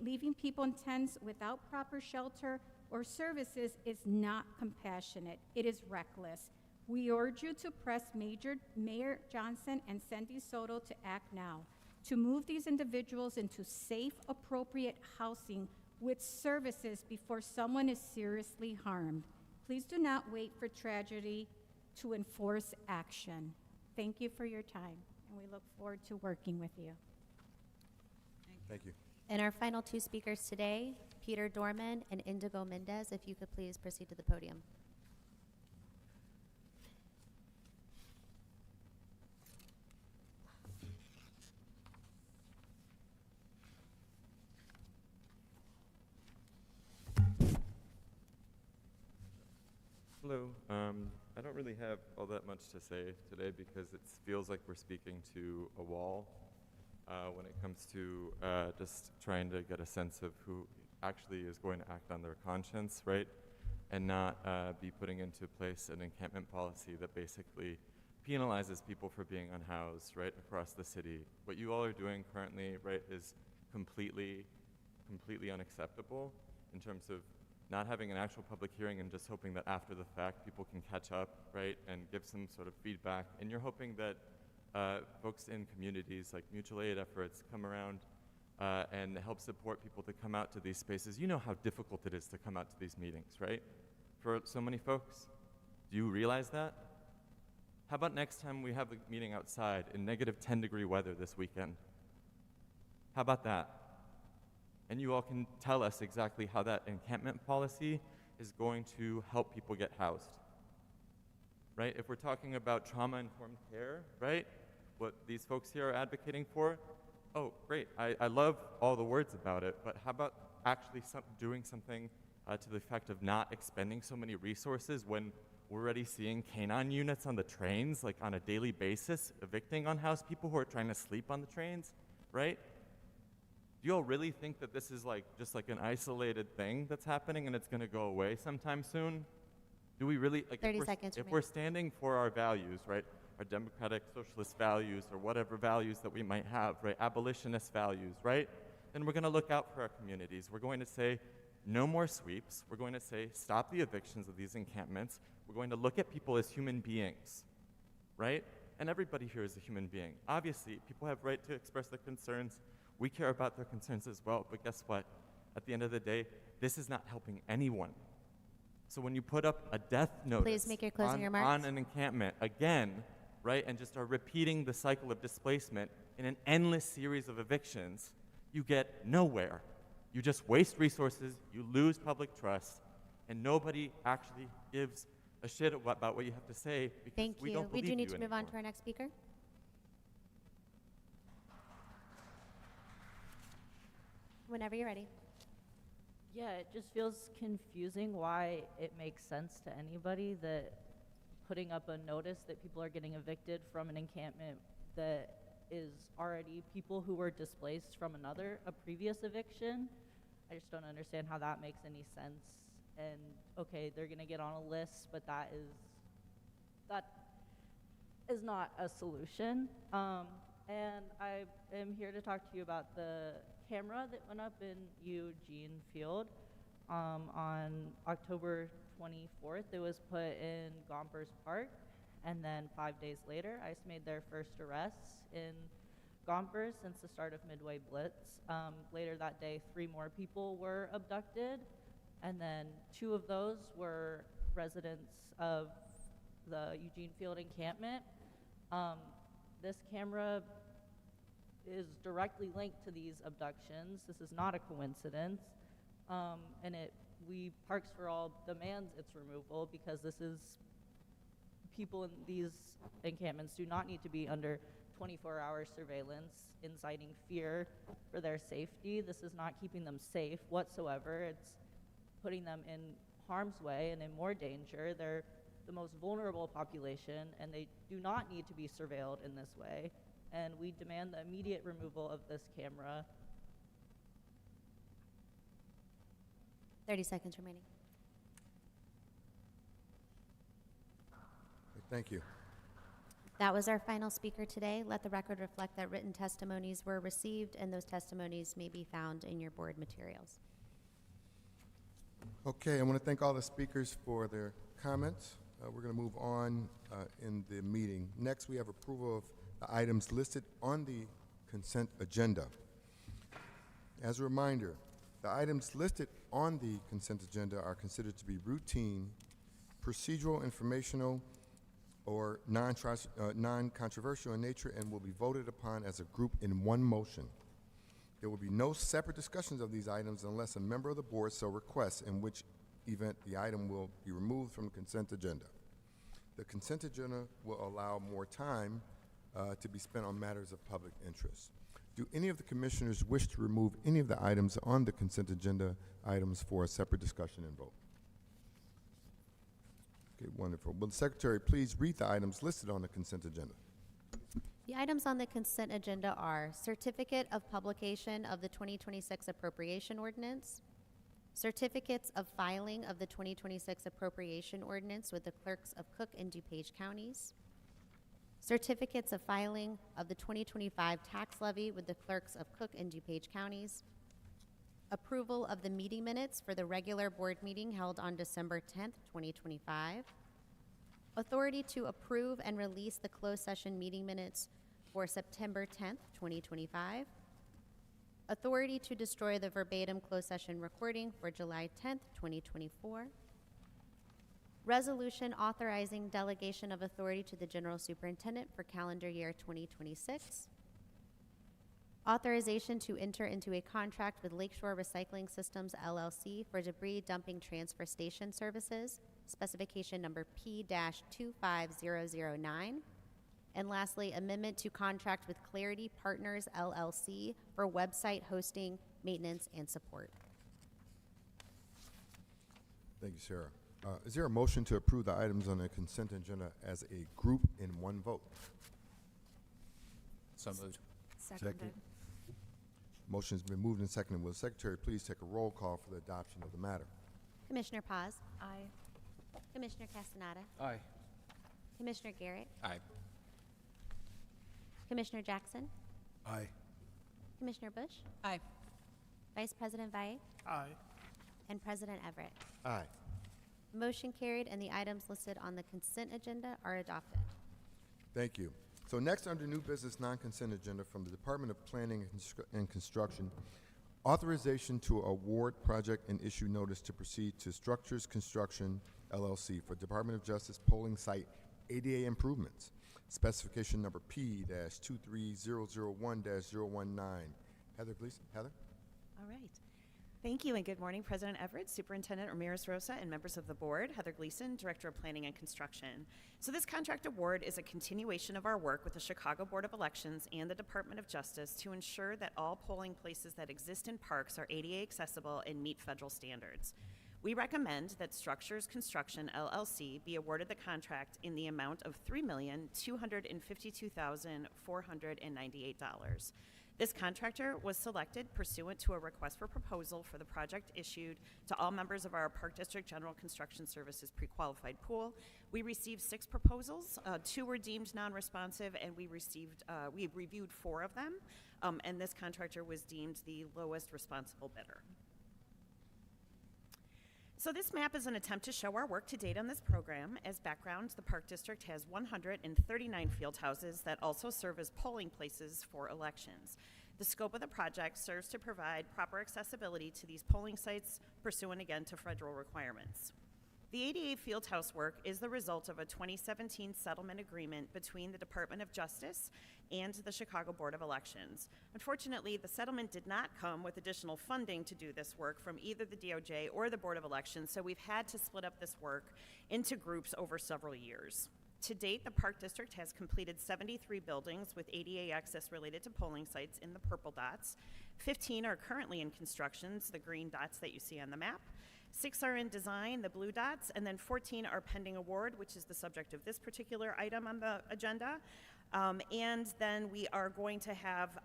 Leaving people in tents without proper shelter or services is not compassionate. It is reckless. We urge you to press Mayor Johnson and Cindy Soto to act now, to move these individuals into safe, appropriate housing with services before someone is seriously harmed. Please do not wait for tragedy to enforce action. Thank you for your time, and we look forward to working with you. Thank you. And our final 2 speakers today, Peter Dorman and Indigo Mendez, if you could please proceed to the podium. Hello. I don't really have all that much to say today because it feels like we're speaking to a wall when it comes to just trying to get a sense of who actually is going to act on their conscience, right? and not be putting into place an encampment policy that basically penalizes people for being unhoused, right, across the city. What you all are doing currently, right, is completely unacceptable in terms of not having an actual public hearing and just hoping that after the fact people can catch up, right, and give some sort of feedback. And you're hoping that folks in communities like mutual aid efforts come around and help support people to come out to these spaces. You know how difficult it is to come out to these meetings, right? For so many folks. Do you realize that? How about next time we have a meeting outside in negative 10-degree weather this weekend? How about that? And you all can tell us exactly how that encampment policy is going to help people get housed, right? If we're talking about trauma-informed care, right? What these folks here are advocating for, oh, great. I love all the words about it, but how about actually doing something to the effect of not expending so many resources when we're already seeing canine units on the trains, like on a daily basis, evicting unhoused people who are trying to sleep on the trains, right? Do you all really think that this is like just like an isolated thing that's happening and it's going to go away sometime soon? Do we really, like, 30 seconds if we're standing for our values, right, our democratic socialist values or whatever values that we might have, right, abolitionist values, right, then we're going to look out for our communities. We're going to say no more sweeps. We're going to say stop the evictions of these encampments. We're going to look at people as human beings, right? And everybody here is a human being. Obviously, people have right to express their concerns. We care about their concerns as well, but guess what? At the end of the day, this is not helping anyone. So when you put up a death notice Please make your closing on remarks. an encampment, again, right, and just are repeating the cycle of displacement in an endless series of evictions, you get nowhere. You just waste resources, you lose public trust, and nobody actually gives a shit about what you have to say because Thank we you. don't We believe do need you to move on anymore. to our next speaker. Whenever you're ready. Yeah, it just feels confusing why it makes sense to anybody that putting up a notice that people are getting evicted from an encampment that is already people who were displaced from a previous eviction. I just don't understand how that makes any sense. And okay, they're gonna get on a list, but that is not a solution. And I am here to talk to you about the camera that went up in Eugene Field on October 24th. It was put in Gompers Park, and then 5 days later, ICE made their first arrests in Gompers since the start of Midway Blitz. Later that day, 3 more people were abducted, and then 2 of those were residents of the Eugene Field encampment. This camera is directly linked to these abductions. This is not a coincidence. And Parks for All demands its removal because people in these encampments do not need to be under 24-hour surveillance, inciting fear for their safety. This is not keeping them safe whatsoever. It's putting them in harm's way and in more danger. They're the most vulnerable population, and they do not need to be surveilled in this way. And we demand the immediate removal of this camera. 30 seconds remaining. Thank you. That was our final speaker today. Let the record reflect that written testimonies were received, and those testimonies may be found in your board materials. Okay, I want to thank all the speakers for their comments. We're going to move on in the meeting. Next, we have approval of the items listed on the consent agenda. As a reminder, the items listed on the consent agenda are considered to be routine, procedural, informational, or non-controversial in nature and will be voted upon as a group in one motion. There will be no separate discussions of these items unless a member of the board so requests, in which event the item will be removed from the consent agenda. The consent agenda will allow more time to be spent on matters of public interest. Do any of the commissioners wish to remove any of the items on the consent agenda items for a separate discussion and vote? Okay, wonderful. Will the secretary please read the items listed on the consent agenda? The items on the consent agenda are certificate of publication of the 2026 appropriation ordinance, Certificates of filing of the 2026 appropriation ordinance with the clerks of Cook and DuPage counties. Certificates of filing of the 2025 tax levy with the clerks of Cook and DuPage counties. Approval of the meeting minutes for the regular board meeting held on December 10th, 2025. Authority to approve and release the closed session meeting minutes for September 10th, 2025. Authority to destroy the verbatim closed session recording for July 10th, 2024. Resolution authorizing delegation of authority to the General Superintendent for calendar year 2026. Authorization to enter into a contract with Lakeshore Recycling Systems, LLC for debris dumping transfer station services, specification number P-25009. And lastly, amendment to contract with Clarity Partners, LLC for website hosting, maintenance, and support. Thank you, Sarah. Is there a motion to approve the items on the consent agenda as a group in one vote? So moved. Second. Motion's been moved and seconded. Will the secretary please take a roll call for the adoption of the matter? Commissioner Paz. Aye. Commissioner Castaneda. Aye. Commissioner Garrett. Aye. Commissioner Jackson. Aye. Commissioner Bush. Aye. Vice President Vai. Aye. And President Everett. Aye. Motion carried, and the items listed on the consent agenda are adopted. Thank you. So next, under new business non-consent agenda from the Department of Planning and Construction, authorization to award project and issue notice to proceed to Structures Construction, LLC for Department of Justice polling site ADA improvements. Specification number P-23001-019. Heather Gleason. Heather? All right. Thank you, and good morning, President Everett, Superintendent Ramirez-Rosa, and members of the board. Heather Gleason, Director of Planning and Construction. So this contract award is a continuation of our work with the Chicago Board of Elections and the Department of Justice to ensure that all polling places that exist in parks are ADA accessible and meet federal standards. We recommend that Structures Construction, LLC be awarded the contract in the amount of $3,252,498. This contractor was selected pursuant to a request for proposal for the project issued to all members of our Park District General Construction Services pre-qualified pool. We received 6 proposals. 2 were deemed non-responsive, and we reviewed 4 of them, and this contractor was deemed the lowest responsible bidder. So this map is an attempt to show our work to date on this program. As background, the Park District has 139 field houses that also serve as polling places for elections. The scope of the project serves to provide proper accessibility to these polling sites, pursuant again to federal requirements. The ADA Fieldhouse work is the result of a 2017 settlement agreement between the Department of Justice and the Chicago Board of Elections. Unfortunately, the settlement did not come with additional funding to do this work from either the DOJ or the Board of Elections, so we've had to split up this work into groups over several years. To date, the Park District has completed 73 buildings with ADA access related to polling sites in the purple dots. 15 are currently in construction, the green dots that you see on the map. 6 are in design, the blue dots, and then 14 are pending award, which is the subject of this particular item on the agenda. And then we are going to have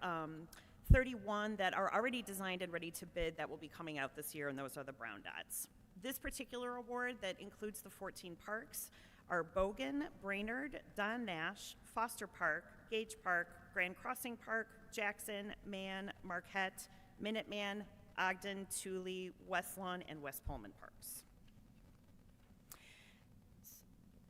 31 that are already designed and ready to bid that will be coming out this year, and those are the brown dots. This particular award that includes the 14 parks are Bogan, Brainerd, Don Nash, Foster Park, Gage Park, Grand Crossing Park, Jackson, Mann, Marquette, Minuteman, Ogden, Thule, West Lawn, and West Pullman parks.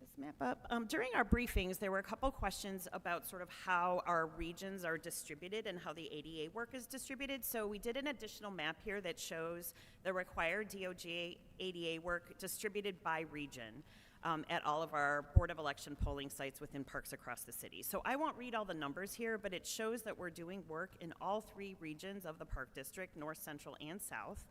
This map up. During our briefings, there were a couple questions about sort of how our regions are distributed and how the ADA work is distributed. So we did an additional map here that shows the required DOJ ADA work distributed by region. At all of our Board of Election polling sites within parks across the city. So I won't read all the numbers here, but it shows that we're doing work in all 3 regions of the Park District, North, Central, and South.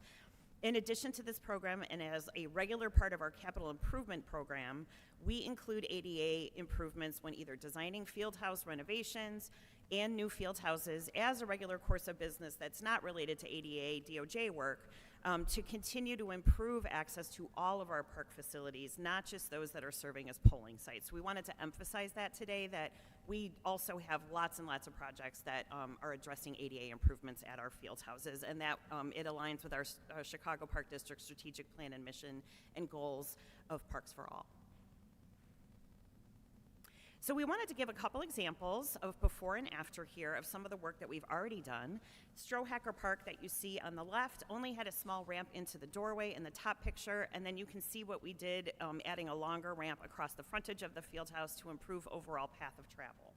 In addition to this program, and as a regular part of our capital improvement program, we include ADA improvements when either designing field house renovations and new field houses as a regular course of business that's not related to ADA DOJ work, to continue to improve access to all of our park facilities, not just those that are serving as polling sites. We wanted to emphasize that today, that we also have lots and lots of projects that are addressing ADA improvements at our field houses, and that it aligns with our Chicago Park District strategic plan and mission and goals of Parks for All. So we wanted to give a couple examples of before and after here of some of the work that we've already done. Strohacker Park that you see on the left only had a small ramp into the doorway in the top picture, and then you can see what we did adding a longer ramp across the frontage of the field house to improve overall path of travel.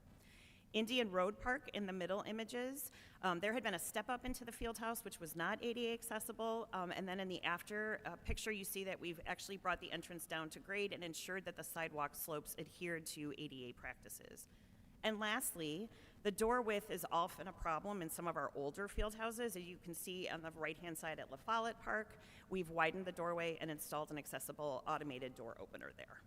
Indian Road Park in the middle images, there had been a step up into the field house which was not ADA accessible, and then in the after picture you see that we've actually brought the entrance down to grade and ensured that the sidewalk slopes adhered to ADA practices. And lastly, the door width is often a problem in some of our older field houses. As you can see on the right-hand side at La Follette Park, we've widened the doorway and installed an accessible automated door opener there.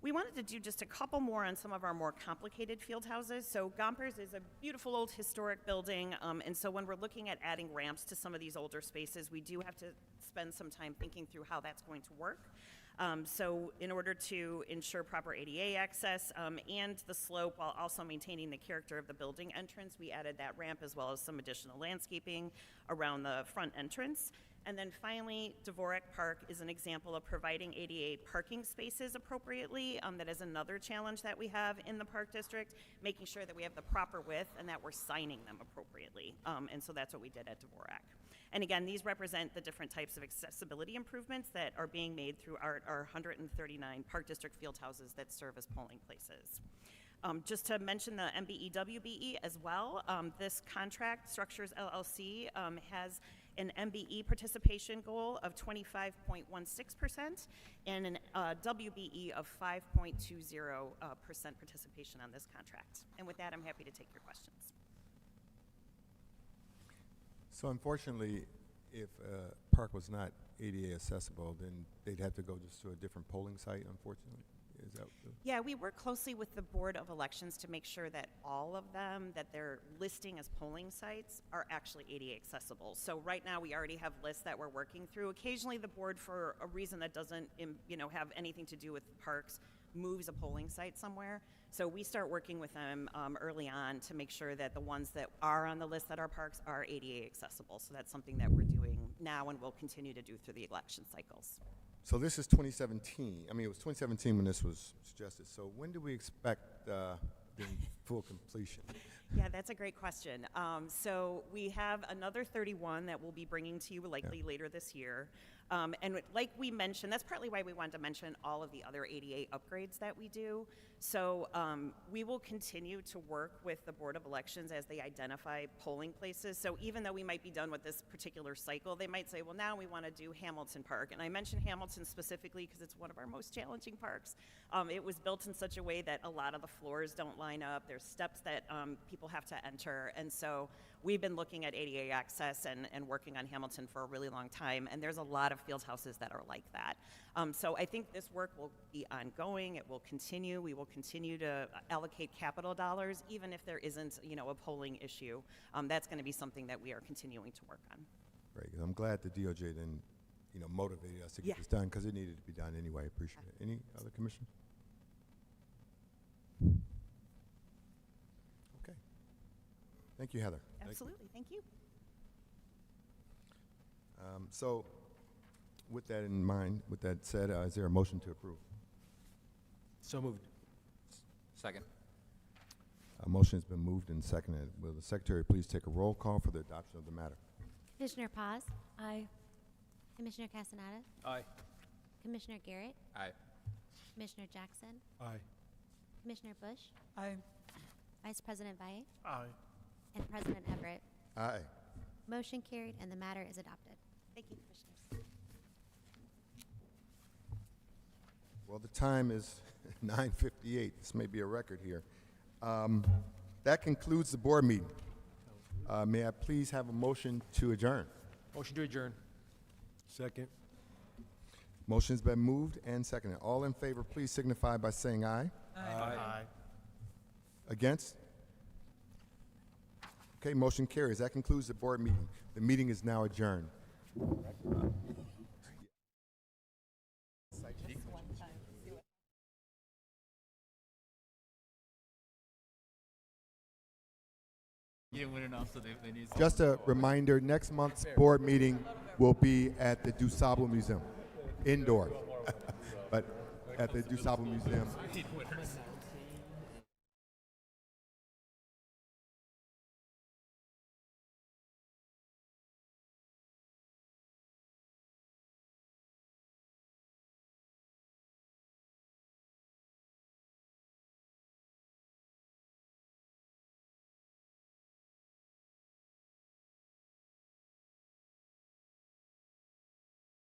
We wanted to do just a couple more on some of our more complicated field houses. So Gompers is a beautiful old historic building, and so when we're looking at adding ramps to some of these older spaces, we do have to spend some time thinking through how that's going to work. So in order to ensure proper ADA access and the slope while also maintaining the character of the building entrance, we added that ramp as well as some additional landscaping around the front entrance. And then finally, Dvorak Park is an example of providing ADA parking spaces appropriately. That is another challenge that we have in the Park District, making sure that we have the proper width and that we're signing them appropriately. And so that's what we did at Dvorak. And again, these represent the different types of accessibility improvements that are being made through our 139 Park District field houses that serve as polling places. Just to mention the MBE-WBE as well, this contract, Structures LLC, has an MBE participation goal of 25.16% and an WBE of 5.20% participation on this contract. And with that, I'm happy to take your questions. So unfortunately, if a park was not ADA accessible, then they'd have to go just to a different polling site, unfortunately. Is that Yeah, we work closely with the Board of Elections to make sure that all of them that they're listing as polling sites are actually ADA accessible. So right now we already have lists that we're working through. Occasionally the board, for a reason that doesn't have anything to do with parks, moves a polling site somewhere. So we start working with them early on to make sure that the ones that are on the list that are parks are ADA accessible. So that's something that we're doing now and will continue to do through the election cycles. So this is 2017. I mean, it was 2017 when this was suggested. So when do we expect the full completion? Yeah, that's a great question. So we have another 31 that we'll be bringing to you likely later this year. And like we mentioned, that's partly why we wanted to mention all of the other ADA upgrades that we do. So we will continue to work with the Board of Elections as they identify polling places. So even though we might be done with this particular cycle, they might say, well, now we want to do Hamilton Park. And I mention Hamilton specifically because it's one of our most challenging parks. It was built in such a way that a lot of the floors don't line up. There's steps that people have to enter. And so we've been looking at ADA access and working on Hamilton for a really long time. And there's a lot of field houses that are like that. So I think this work will be ongoing. It will continue. We will continue to allocate capital dollars, even if there isn't, a polling issue. That's going to be something that we are continuing to work on. Great. I'm glad the DOJ then, motivated us to get this done because it needed to be done anyway. I appreciate it. Any other commissioners? Okay. Thank you, Heather. Absolutely. Thank you. So with that in mind, with that said, is there a motion to approve? So moved. Second. A motion has been moved and seconded. Will the secretary please take a roll call for the adoption of the matter? Commissioner Paz? Aye. Commissioner Castaneda? Aye. Commissioner Garrett? Aye. Commissioner Jackson? Aye. Commissioner Bush? Aye. Vice President Veit? Aye. And President Everett? Aye. Motion carried and the matter is adopted. Thank you, Commissioners. Well, the time is 9:58. This may be a record here. That concludes the board meeting. May I please have a motion to adjourn? Motion to adjourn. Second. Motion's been moved and seconded. All in favor, please signify by saying aye. Aye. Against? Okay, motion carries. That concludes the board meeting. The meeting is now adjourned. You didn't win enough, so they need. Just a reminder, next month's board meeting will be at the DuSable Museum, indoor, but at the DuSable Museum.